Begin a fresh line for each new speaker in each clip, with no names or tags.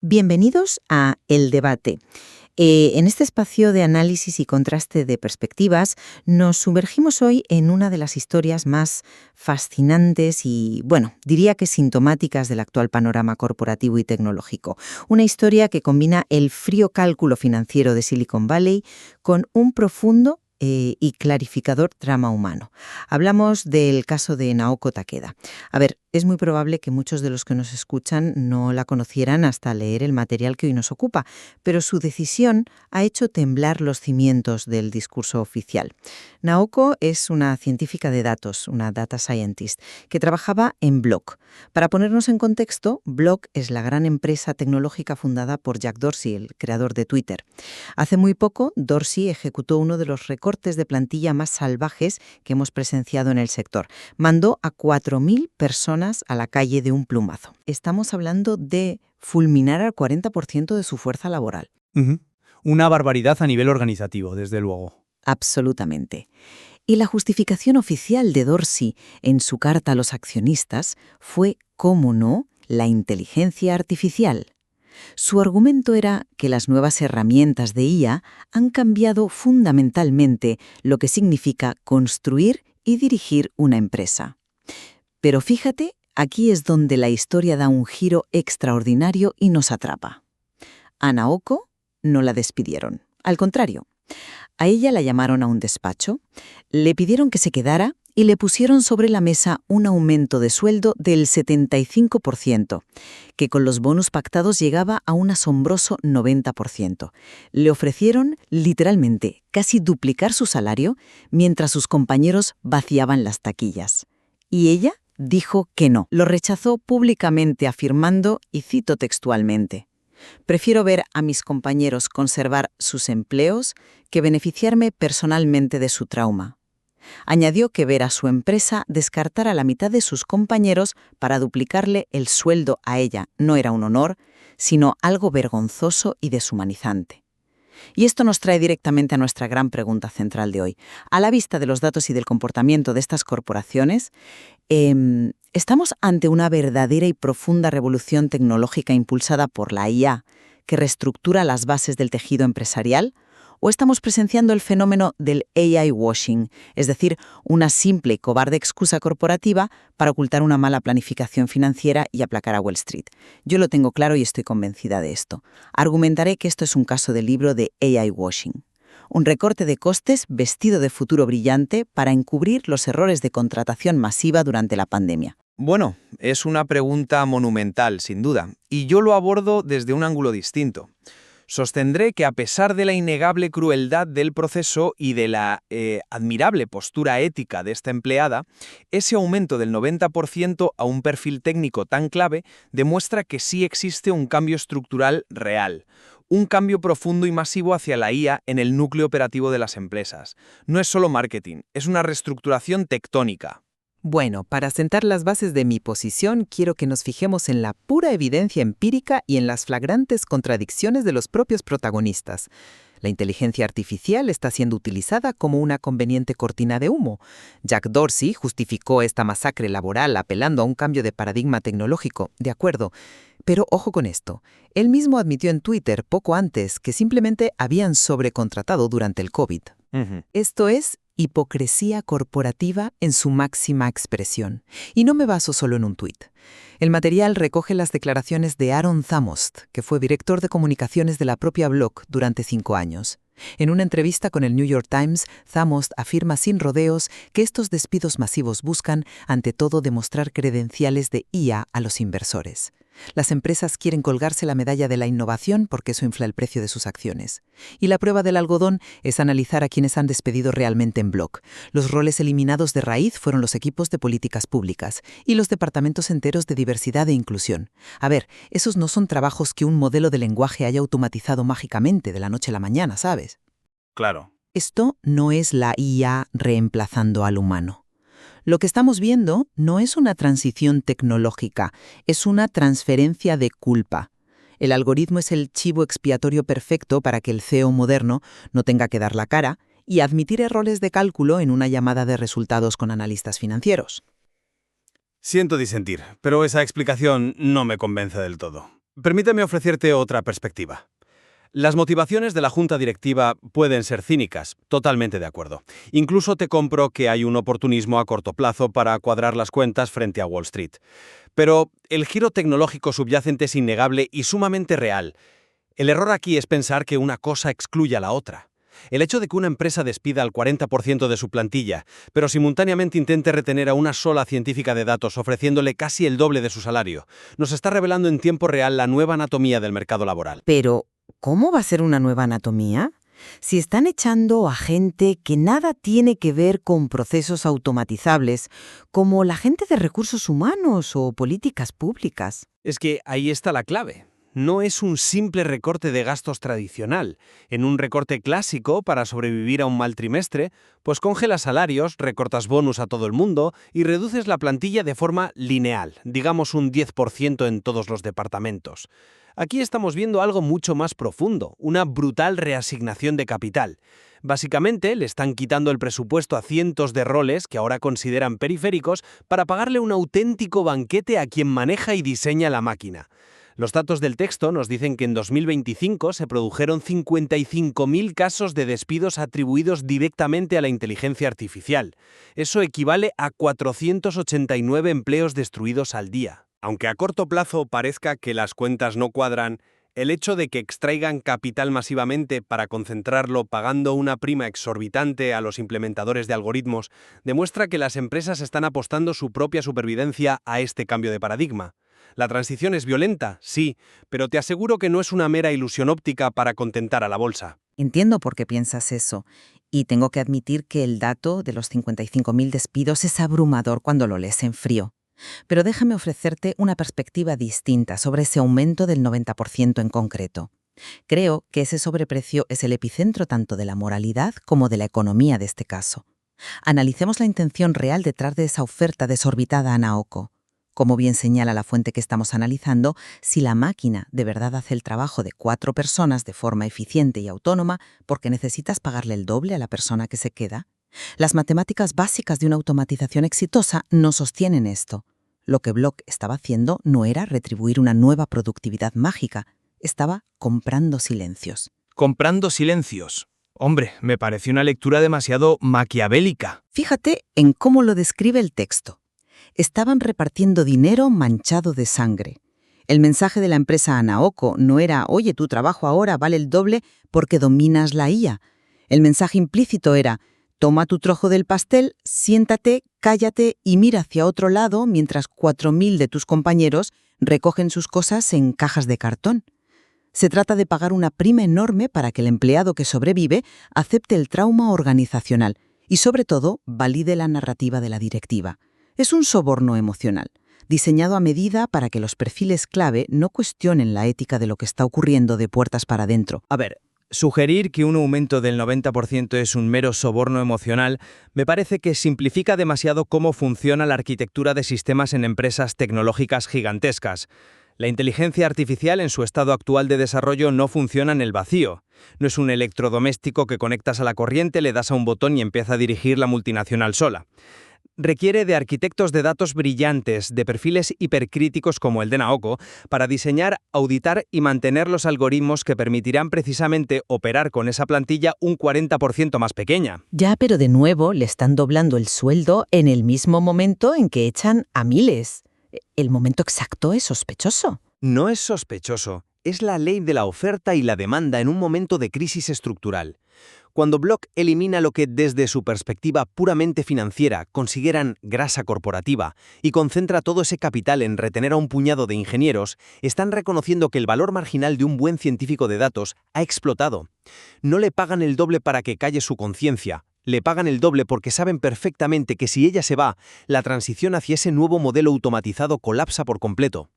Bienvenidos a El Debate. En este espacio de análisis y contraste de perspectivas, nos sumergimos hoy en una de las historias más fascinantes y, bueno, diría que sintomáticas del actual panorama corporativo y tecnológico. Una historia que combina el frío cálculo financiero de Silicon Valley con un profundo y clarificador drama humano. Hablamos del caso de Naoko Takeda. A ver, es muy probable que muchos de los que nos escuchan no la conocieran hasta leer el material que hoy nos ocupa, pero su decisión ha hecho temblar los cimientos del discurso oficial. Naoko es una científica de datos, una data scientist, que trabajaba en Block. Para ponernos en contexto, Block es la gran empresa tecnológica fundada por Jack Dorsey, el creador de Twitter. Hace muy poco, Dorsey ejecutó uno de los recortes de plantilla más salvajes que hemos presenciado en el sector. Mandó a 4.000 personas a la calle de un plumazo. Estamos hablando de fulminar al 40% de su fuerza laboral.
Una barbaridad a nivel organizativo, desde luego.
Absolutamente. Y la justificación oficial de Dorsey en su carta a los accionistas fue, cómo no, la inteligencia artificial. Su argumento era que las nuevas herramientas de IA han cambiado fundamentalmente lo que significa construir y dirigir una empresa. Pero fíjate, aquí es donde la historia da un giro extraordinario y nos atrapa. A Naoko no la despidieron. Al contrario, a ella la llamaron a un despacho, le pidieron que se quedara y le pusieron sobre la mesa un aumento de sueldo del 75%, que con los bonus pactados llegaba a un asombroso 90%. Le ofrecieron, literalmente, casi duplicar su salario mientras sus compañeros vaciaban las taquillas. Y ella dijo que no. Lo rechazó públicamente afirmando, y cito textualmente: «Prefiero ver a mis compañeros conservar sus empleos que beneficiarme personalmente de su trauma». Añadió que ver a su empresa descartar a la mitad de sus compañeros para duplicarle el sueldo a ella no era un honor, sino algo vergonzoso y deshumanizante. Y esto nos trae directamente a nuestra gran pregunta central de hoy. A la vista de los datos y del comportamiento de estas corporaciones, ¿estamos ante una verdadera y profunda revolución tecnológica impulsada por la IA que reestructura las bases del tejido empresarial? ¿O estamos presenciando el fenómeno del AI washing, es decir, una simple y cobarde excusa corporativa para ocultar una mala planificación financiera y aplacar a Wall Street? Yo lo tengo claro y estoy convencida de esto. Argumentaré que esto es un caso de libro de AI washing. Un recorte de costes vestido de futuro brillante para encubrir los errores de contratación masiva durante la pandemia.
Bueno, es una pregunta monumental, sin duda, y yo lo abordo desde un ángulo distinto. Sostendré que a pesar de la innegable crueldad del proceso y de la admirable postura ética de esta empleada, ese aumento del 90% a un perfil técnico tan clave demuestra que sí existe un cambio estructural real, un cambio profundo y masivo hacia la IA en el núcleo operativo de las empresas. No es solo marketing, es una reestructuración tectónica.
Bueno, para sentar las bases de mi posición, quiero que nos fijemos en la pura evidencia empírica y en las flagrantes contradicciones de los propios protagonistas. La inteligencia artificial está siendo utilizada como una conveniente cortina de humo. Jack Dorsey justificó esta masacre laboral apelando a un cambio de paradigma tecnológico, de acuerdo. Pero ojo con esto, él mismo admitió en Twitter poco antes que simplemente habían sobrecontratado durante el COVID. Esto es hipocresía corporativa en su máxima expresión. Y no me baso solo en un tuit. El material recoge las declaraciones de Aaron Zamost, que fue director de comunicaciones de la propia Block durante 5 años. En una entrevista con el New York Times, Zamost afirma sin rodeos que estos despidos masivos buscan, ante todo, demostrar credenciales de IA a los inversores. Las empresas quieren colgarse la medalla de la innovación porque eso infla el precio de sus acciones. Y la prueba del algodón es analizar a quienes han despedido realmente en Block. Los roles eliminados de raíz fueron los equipos de políticas públicas y los departamentos enteros de diversidad e inclusión. A ver, esos no son trabajos que un modelo de lenguaje haya automatizado mágicamente de la noche a la mañana, ¿sabes?
Claro.
Esto no es la IA reemplazando al humano. Lo que estamos viendo no es una transición tecnológica, es una transferencia de culpa. El algoritmo es el chivo expiatorio perfecto para que el CEO moderno no tenga que dar la cara y admitir errores de cálculo en una llamada de resultados con analistas financieros.
Siento disentir, pero esa explicación no me convence del todo.
Permíteme ofrecerte otra perspectiva. Las motivaciones de la junta directiva pueden ser cínicas, totalmente de acuerdo. Incluso te compro que hay un oportunismo a corto plazo para cuadrar las cuentas frente a Wall Street. Pero el giro tecnológico subyacente es innegable y sumamente real. El error aquí es pensar que una cosa excluye a la otra. El hecho de que una empresa despida al 40% de su plantilla, pero simultáneamente intente retener a una sola científica de datos ofreciéndole casi el doble de su salario, nos está revelando en tiempo real la nueva anatomía del mercado laboral.
Pero, ¿cómo va a ser una nueva anatomía? Si están echando a gente que nada tiene que ver con procesos automatizables, como la gente de recursos humanos o políticas públicas.
Es que ahí está la clave. No es un simple recorte de gastos tradicional. En un recorte clásico, para sobrevivir a un mal trimestre, pues congelas salarios, recortas bonus a todo el mundo y reduces la plantilla de forma lineal, digamos un 10% en todos los departamentos. Aquí estamos viendo algo mucho más profundo, una brutal reasignación de capital. Básicamente, le están quitando el presupuesto a cientos de roles que ahora consideran periféricos para pagarle un auténtico banquete a quien maneja y diseña la máquina. Los datos del texto nos dicen que en 2025 se produjeron 55.000 casos de despidos atribuidos directamente a la inteligencia artificial. Eso equivale a 489 empleos destruidos al día. Aunque a corto plazo parezca que las cuentas no cuadran, el hecho de que extraigan capital masivamente para concentrarlo pagando una prima exorbitante a los implementadores de algoritmos demuestra que las empresas están apostando su propia supervivencia a este cambio de paradigma. La transición es violenta, sí, pero te aseguro que no es una mera ilusión óptica para contentar a la bolsa.
Entiendo por qué piensas eso, y tengo que admitir que el dato de los 55.000 despidos es abrumador cuando lo lees en frío. Pero déjame ofrecerte una perspectiva distinta sobre ese aumento del 90% en concreto. Creo que ese sobreprecio es el epicentro tanto de la moralidad como de la economía de este caso. Analicemos la intención real detrás de esa oferta desorbitada a Naoko. Como bien señala la fuente que estamos analizando, si la máquina de verdad hace el trabajo de 4 personas de forma eficiente y autónoma, porque necesitas pagarle el doble a la persona que se queda, las matemáticas básicas de una automatización exitosa no sostienen esto. Lo que Block estaba haciendo no era retribuir una nueva productividad mágica, estaba comprando silencios.
Comprando silencios. Hombre, me pareció una lectura demasiado maquiavélica.
Fíjate en cómo lo describe el texto. Estaban repartiendo dinero manchado de sangre. El mensaje de la empresa a Naoko no era «Oye, tu trabajo ahora vale el doble porque dominas la IA». El mensaje implícito era «Toma tu trozo del pastel, siéntate, cállate y mira hacia otro lado mientras 4.000 de tus compañeros recogen sus cosas en cajas de cartón». Se trata de pagar una prima enorme para que el empleado que sobrevive acepte el trauma organizacional y, sobre todo, valide la narrativa de la directiva. Es un soborno emocional, diseñado a medida para que los perfiles clave no cuestionen la ética de lo que está ocurriendo de puertas para adentro.
A ver, sugerir que un aumento del 90% es un mero soborno emocional me parece que simplifica demasiado cómo funciona la arquitectura de sistemas en empresas tecnológicas gigantescas. La inteligencia artificial en su estado actual de desarrollo no funciona en el vacío. No es un electrodoméstico que conectas a la corriente, le das a un botón y empieza a dirigir la multinacional sola. Requiere de arquitectos de datos brillantes, de perfiles hipercríticos como el de Naoko, para diseñar, auditar y mantener los algoritmos que permitirán precisamente operar con esa plantilla un 40% más pequeña.
Ya, pero de nuevo le están doblando el sueldo en el mismo momento en que echan a miles. El momento exacto es sospechoso.
No es sospechoso, es la ley de la oferta y la demanda en un momento de crisis estructural. Cuando Block elimina lo que desde su perspectiva puramente financiera consideran grasa corporativa y concentra todo ese capital en retener a un puñado de ingenieros, están reconociendo que el valor marginal de un buen científico de datos ha explotado. No le pagan el doble para que calle su conciencia, le pagan el doble porque saben perfectamente que si ella se va, la transición hacia ese nuevo modelo automatizado colapsa por completo.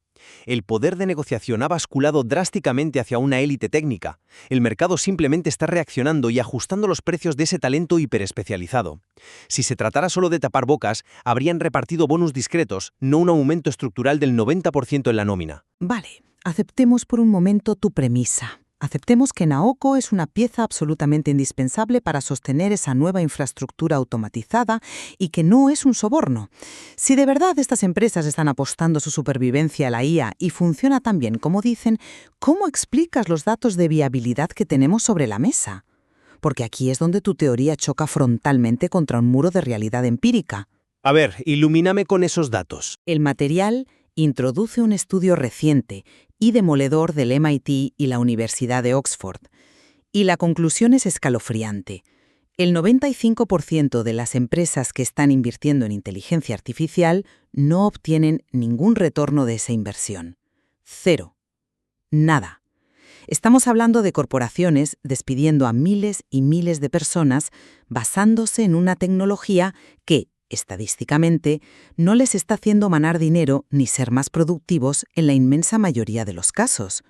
El poder de negociación ha basculado drásticamente hacia una élite técnica. El mercado simplemente está reaccionando y ajustando los precios de ese talento hiperespecializado. Si se tratara solo de tapar bocas, habrían repartido bonus discretos, no un aumento estructural del 90% en la nómina.
Vale, aceptemos por un momento tu premisa. Aceptemos que Naoko es una pieza absolutamente indispensable para sostener esa nueva infraestructura automatizada y que no es un soborno. Si de verdad estas empresas están apostando su supervivencia a la IA y funciona tan bien como dicen, ¿cómo explicas los datos de viabilidad que tenemos sobre la mesa? Porque aquí es donde tu teoría choca frontalmente contra un muro de realidad empírica.
A ver, ilumíname con esos datos.
El material introduce un estudio reciente y demoledor del MIT y la Universidad de Oxford. Y la conclusión es escalofriante. El 95% de las empresas que están invirtiendo en inteligencia artificial no obtienen ningún retorno de esa inversión. Cero. Nada. Estamos hablando de corporaciones despidiendo a miles y miles de personas basándose en una tecnología que, estadísticamente, no les está haciendo manar dinero ni ser más productivos en la inmensa mayoría de los casos.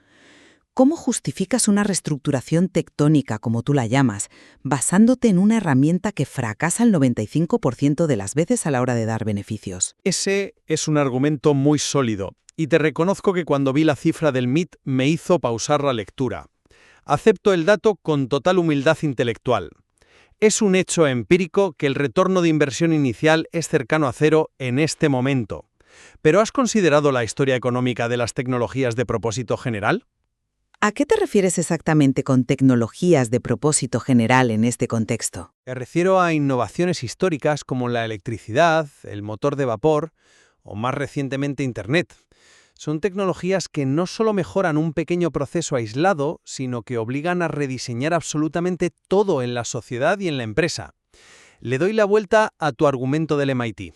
¿Cómo justificas una reestructuración tectónica, como tú la llamas, basándote en una herramienta que fracasa el 95% de las veces a la hora de dar beneficios?
Ese es un argumento muy sólido, y te reconozco que cuando vi la cifra del MIT me hizo pausar la lectura. Acepto el dato con total humildad intelectual. Es un hecho empírico que el retorno de inversión inicial es cercano a cero en este momento. ¿Pero has considerado la historia económica de las tecnologías de propósito general?
¿A qué te refieres exactamente con tecnologías de propósito general en este contexto?
Me refiero a innovaciones históricas como la electricidad, el motor de vapor o más recientemente Internet. Son tecnologías que no solo mejoran un pequeño proceso aislado, sino que obligan a rediseñar absolutamente todo en la sociedad y en la empresa. Le doy la vuelta a tu argumento del MIT.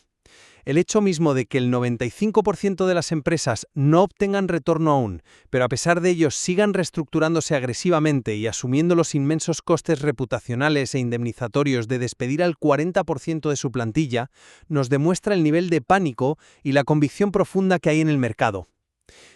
El hecho mismo de que el 95% de las empresas no obtengan retorno aún, pero a pesar de ello sigan reestructurándose agresivamente y asumiendo los inmensos costes reputacionales e indemnizatorios de despedir al 40% de su plantilla, nos demuestra el nivel de pánico y la convicción profunda que hay en el mercado.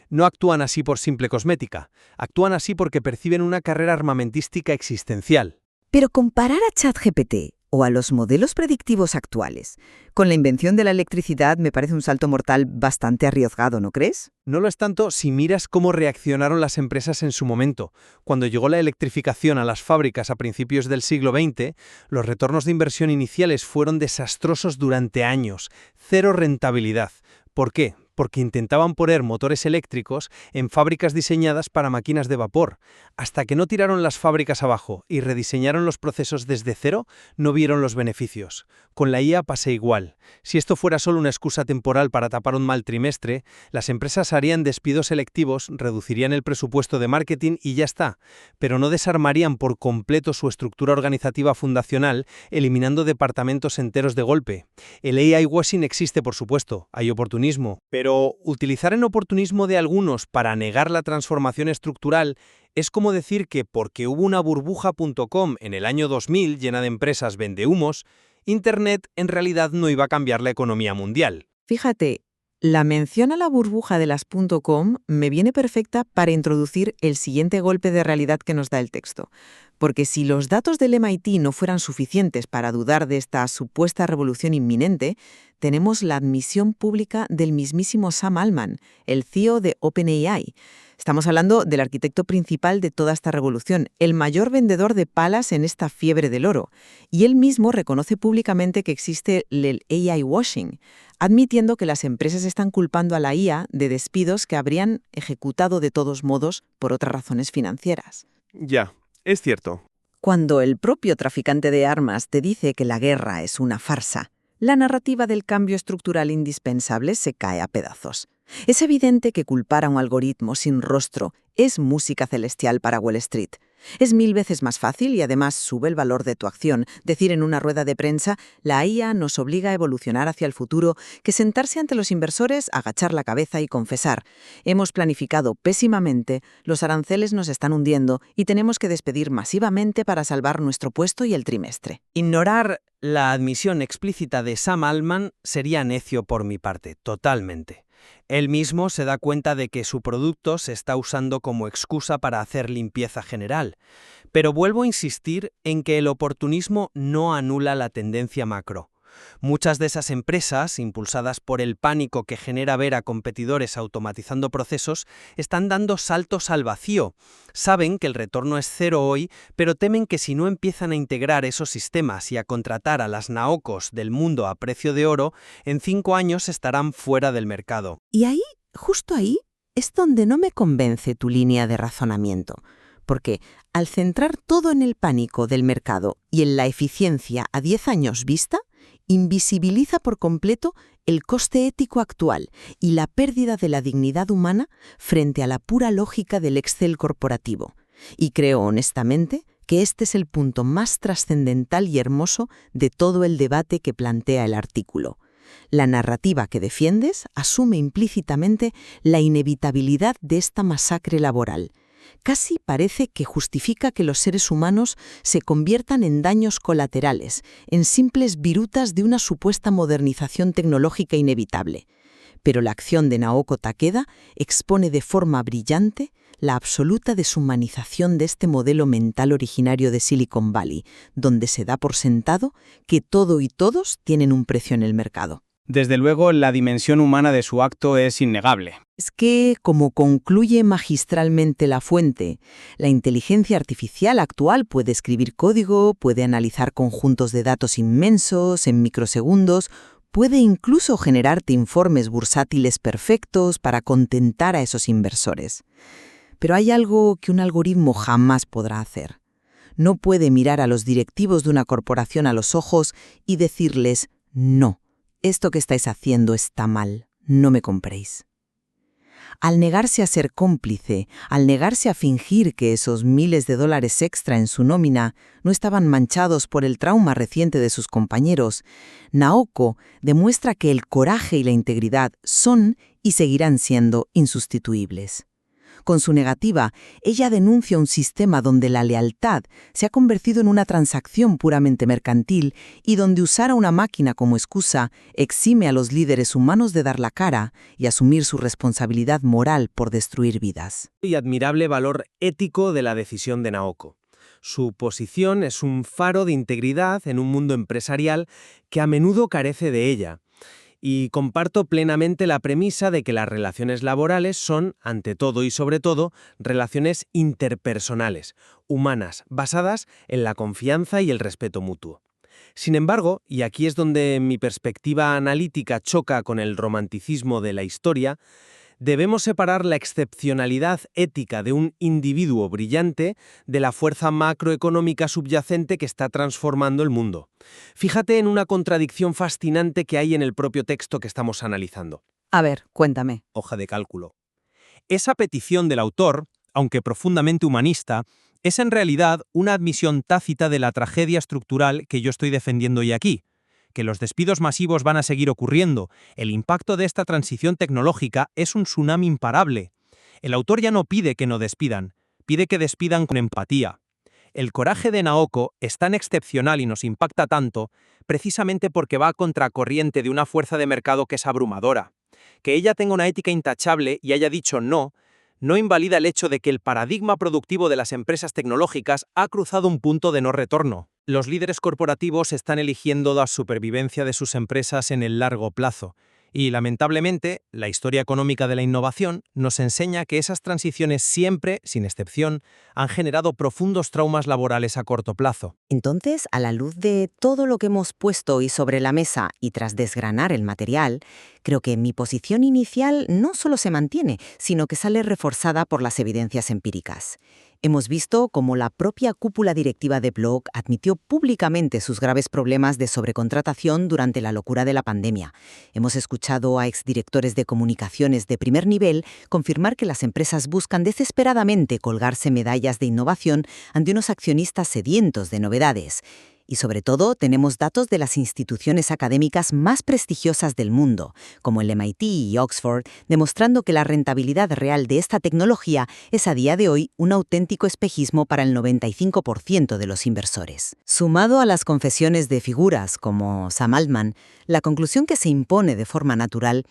No actúan así por simple cosmética, actúan así porque perciben una carrera armamentística existencial.
Pero comparar a ChatGPT o a los modelos predictivos actuales con la invención de la electricidad me parece un salto mortal bastante arriesgado, ¿no crees?
No lo es tanto si miras cómo reaccionaron las empresas en su momento. Cuando llegó la electrificación a las fábricas a principios del siglo XX, los retornos de inversión iniciales fueron desastrosos durante años, cero rentabilidad. ¿Por qué? Porque intentaban poner motores eléctricos en fábricas diseñadas para máquinas de vapor. Hasta que no tiraron las fábricas abajo y rediseñaron los procesos desde cero, no vieron los beneficios. Con la IA pasa igual. Si esto fuera solo una excusa temporal para tapar un mal trimestre, las empresas harían despidos selectivos, reducirían el presupuesto de marketing y ya está. Pero no desarmarían por completo su estructura organizativa fundacional, eliminando departamentos enteros de golpe. El AI washing existe, por supuesto, hay oportunismo, pero utilizar el oportunismo de algunos para negar la transformación estructural es como decir que porque hubo una burbuja.com en el año 2000 llena de empresas vendehumos, Internet en realidad no iba a cambiar la economía mundial.
Fíjate, la mención a la burbuja de las .com me viene perfecta para introducir el siguiente golpe de realidad que nos da el texto. Porque si los datos del MIT no fueran suficientes para dudar de esta supuesta revolución inminente, tenemos la admisión pública del mismísimo Sam Altman, el CEO de OpenAI. Estamos hablando del arquitecto principal de toda esta revolución, el mayor vendedor de palas en esta fiebre del oro. Y él mismo reconoce públicamente que existe el AI washing, admitiendo que las empresas están culpando a la IA de despidos que habrían ejecutado de todos modos por otras razones financieras.
Ya, es cierto.
Cuando el propio traficante de armas te dice que la guerra es una farsa, la narrativa del cambio estructural indispensable se cae a pedazos. Es evidente que culpar a un algoritmo sin rostro es música celestial para Wall Street. Es 1000 veces más fácil y además sube el valor de tu acción decir en una rueda de prensa «La IA nos obliga a evolucionar hacia el futuro» que sentarse ante los inversores, agachar la cabeza y confesar «Hemos planificado pésimamente, los aranceles nos están hundiendo y tenemos que despedir masivamente para salvar nuestro puesto y el trimestre».
Ignorar la admisión explícita de Sam Altman sería necio por mi parte, totalmente. Él mismo se da cuenta de que su producto se está usando como excusa para hacer limpieza general. Pero vuelvo a insistir en que el oportunismo no anula la tendencia macro. Muchas de esas empresas, impulsadas por el pánico que genera ver a competidores automatizando procesos, están dando saltos al vacío. Saben que el retorno es cero hoy, pero temen que si no empiezan a integrar esos sistemas y a contratar a las Naokos del mundo a precio de oro, en 5 años estarán fuera del mercado.
Y ahí, justo ahí, es donde no me convence tu línea de razonamiento. Porque al centrar todo en el pánico del mercado y en la eficiencia a 10 años vista, invisibiliza por completo el coste ético actual y la pérdida de la dignidad humana frente a la pura lógica del Excel corporativo. Y creo honestamente que este es el punto más trascendental y hermoso de todo el debate que plantea el artículo. La narrativa que defiendes asume implícitamente la inevitabilidad de esta masacre laboral. Casi parece que justifica que los seres humanos se conviertan en daños colaterales, en simples virutas de una supuesta modernización tecnológica inevitable. Pero la acción de Naoko Takeda expone de forma brillante la absoluta deshumanización de este modelo mental originario de Silicon Valley, donde se da por sentado que todo y todos tienen un precio en el mercado.
Desde luego, la dimensión humana de su acto es innegable.
Es que, como concluye magistralmente la fuente, la inteligencia artificial actual puede escribir código, puede analizar conjuntos de datos inmensos en microsegundos, puede incluso generarte informes bursátiles perfectos para contentar a esos inversores. Pero hay algo que un algoritmo jamás podrá hacer. No puede mirar a los directivos de una corporación a los ojos y decirles «No, esto que estáis haciendo está mal, no me compréis». Al negarse a ser cómplice, al negarse a fingir que esos miles de dólares extra en su nómina no estaban manchados por el trauma reciente de sus compañeros, Naoko demuestra que el coraje y la integridad son y seguirán siendo insustituibles. Con su negativa, ella denuncia un sistema donde la lealtad se ha convertido en una transacción puramente mercantil y donde usar a una máquina como excusa exime a los líderes humanos de dar la cara y asumir su responsabilidad moral por destruir vidas.
Y admirable valor ético de la decisión de Naoko. Su posición es un faro de integridad en un mundo empresarial que a menudo carece de ella. Y comparto plenamente la premisa de que las relaciones laborales son, ante todo y sobre todo, relaciones interpersonales, humanas, basadas en la confianza y el respeto mutuo. Sin embargo, y aquí es donde mi perspectiva analítica choca con el romanticismo de la historia, debemos separar la excepcionalidad ética de un individuo brillante de la fuerza macroeconómica subyacente que está transformando el mundo. Fíjate en una contradicción fascinante que hay en el propio texto que estamos analizando.
A ver, cuéntame.
Hoja de cálculo. Esa petición del autor, aunque profundamente humanista, es en realidad una admisión tácita de la tragedia estructural que yo estoy defendiendo hoy aquí. Que los despidos masivos van a seguir ocurriendo. El impacto de esta transición tecnológica es un tsunami imparable. El autor ya no pide que no despidan, pide que despidan con empatía. El coraje de Naoko es tan excepcional y nos impacta tanto precisamente porque va a contracorriente de una fuerza de mercado que es abrumadora. Que ella tenga una ética intachable y haya dicho no invalida el hecho de que el paradigma productivo de las empresas tecnológicas ha cruzado un punto de no retorno. Los líderes corporativos están eligiendo la supervivencia de sus empresas en el largo plazo. Y, lamentablemente, la historia económica de la innovación nos enseña que esas transiciones siempre, sin excepción, han generado profundos traumas laborales a corto plazo.
Entonces, a la luz de todo lo que hemos puesto hoy sobre la mesa y tras desgranar el material, creo que mi posición inicial no solo se mantiene, sino que sale reforzada por las evidencias empíricas. Hemos visto cómo la propia cúpula directiva de Block admitió públicamente sus graves problemas de sobrecontratación durante la locura de la pandemia. Hemos escuchado a exdirectores de comunicaciones de primer nivel confirmar que las empresas buscan desesperadamente colgarse medallas de innovación ante unos accionistas sedientos de novedades. Y sobre todo, tenemos datos de las instituciones académicas más prestigiosas del mundo, como el MIT y Oxford, demostrando que la rentabilidad real de esta tecnología es a día de hoy un auténtico espejismo para el 95% de los inversores. Sumado a las confesiones de figuras como Sam Altman, la conclusión que se impone de forma natural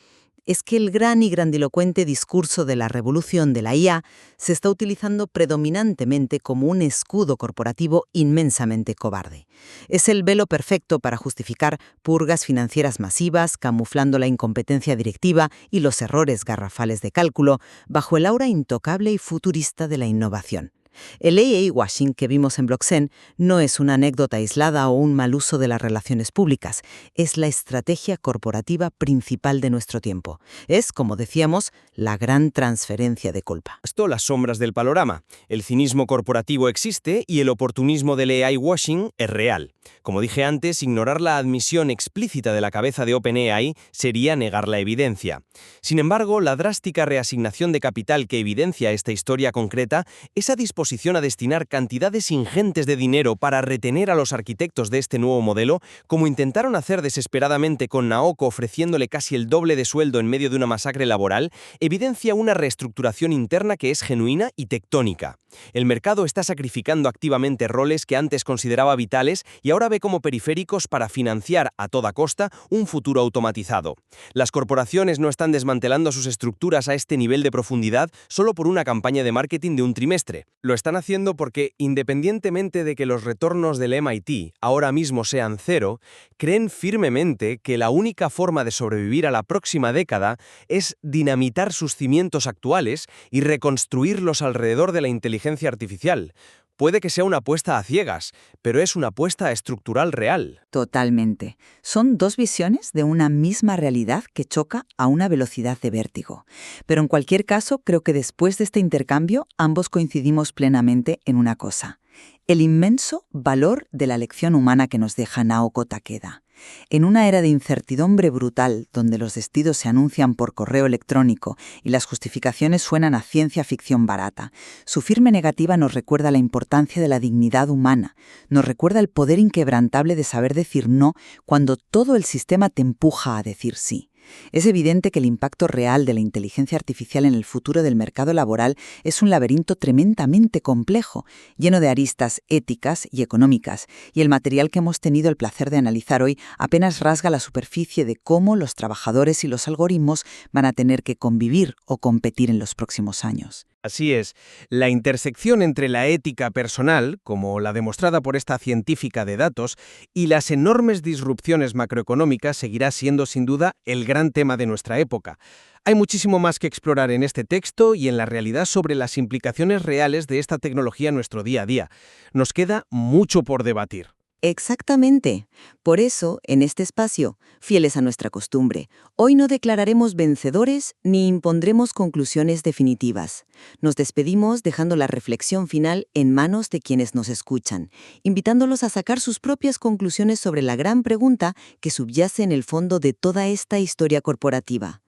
es que el gran y grandilocuente discurso de la revolución de la IA se está utilizando predominantemente como un escudo corporativo inmensamente cobarde. Es el velo perfecto para justificar purgas financieras masivas, camuflando la incompetencia directiva y los errores garrafales de cálculo, bajo el aura intocable y futurista de la innovación. El AI washing que vimos en Blockchain no es una anécdota aislada o un mal uso de las relaciones públicas, es la estrategia corporativa principal de nuestro tiempo. Es, como decíamos, la gran transferencia de culpa.
Esto las sombras del panorama. El cinismo corporativo existe y el oportunismo del AI washing es real. Como dije antes, ignorar la admisión explícita de la cabeza de OpenAI sería negar la evidencia. Sin embargo, la drástica reasignación de capital que evidencia esta historia concreta, esa disposición a destinar cantidades ingentes de dinero para retener a los arquitectos de este nuevo modelo, como intentaron hacer desesperadamente con Naoko ofreciéndole casi el doble de sueldo en medio de una masacre laboral, evidencia una reestructuración interna que es genuina y tectónica. El mercado está sacrificando activamente roles que antes consideraba vitales y ahora ve como periféricos para financiar a toda costa un futuro automatizado. Las corporaciones no están desmantelando sus estructuras a este nivel de profundidad solo por una campaña de marketing de un trimestre. Lo están haciendo porque, independientemente de que los retornos del MIT ahora mismo sean cero, creen firmemente que la única forma de sobrevivir a la próxima década es dinamitar sus cimientos actuales y reconstruirlos alrededor de la inteligencia artificial. Puede que sea una apuesta a ciegas, pero es una apuesta estructural real.
Totalmente. Son dos visiones de una misma realidad que choca a una velocidad de vértigo. Pero en cualquier caso, creo que después de este intercambio, ambos coincidimos plenamente en una cosa: el inmenso valor de la lección humana que nos deja Naoko Takeda. En una era de incertidumbre brutal, donde los despidos se anuncian por correo electrónico y las justificaciones suenan a ciencia ficción barata, su firme negativa nos recuerda la importancia de la dignidad humana, nos recuerda el poder inquebrantable de saber decir no cuando todo el sistema te empuja a decir sí. Es evidente que el impacto real de la inteligencia artificial en el futuro del mercado laboral es un laberinto tremendamente complejo, lleno de aristas éticas y económicas, y el material que hemos tenido el placer de analizar hoy apenas rasga la superficie de cómo los trabajadores y los algoritmos van a tener que convivir o competir en los próximos años.
Así es, la intersección entre la ética personal, como la demostrada por esta científica de datos, y las enormes disrupciones macroeconómicas seguirá siendo sin duda el gran tema de nuestra época. Hay muchísimo más que explorar en este texto y en la realidad sobre las implicaciones reales de esta tecnología en nuestro día a día. Nos queda mucho por debatir.
Exactamente. Por eso, en este espacio, fieles a nuestra costumbre, hoy no declararemos vencedores ni impondremos conclusiones definitivas. Nos despedimos dejando la reflexión final en manos de quienes nos escuchan, invitándolos a sacar sus propias conclusiones sobre la gran pregunta que subyace en el fondo de toda esta historia corporativa.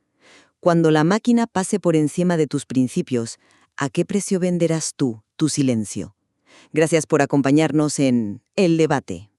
Cuando la máquina pase por encima de tus principios, ¿a qué precio venderás tú tu silencio? Gracias por acompañarnos en El Debate.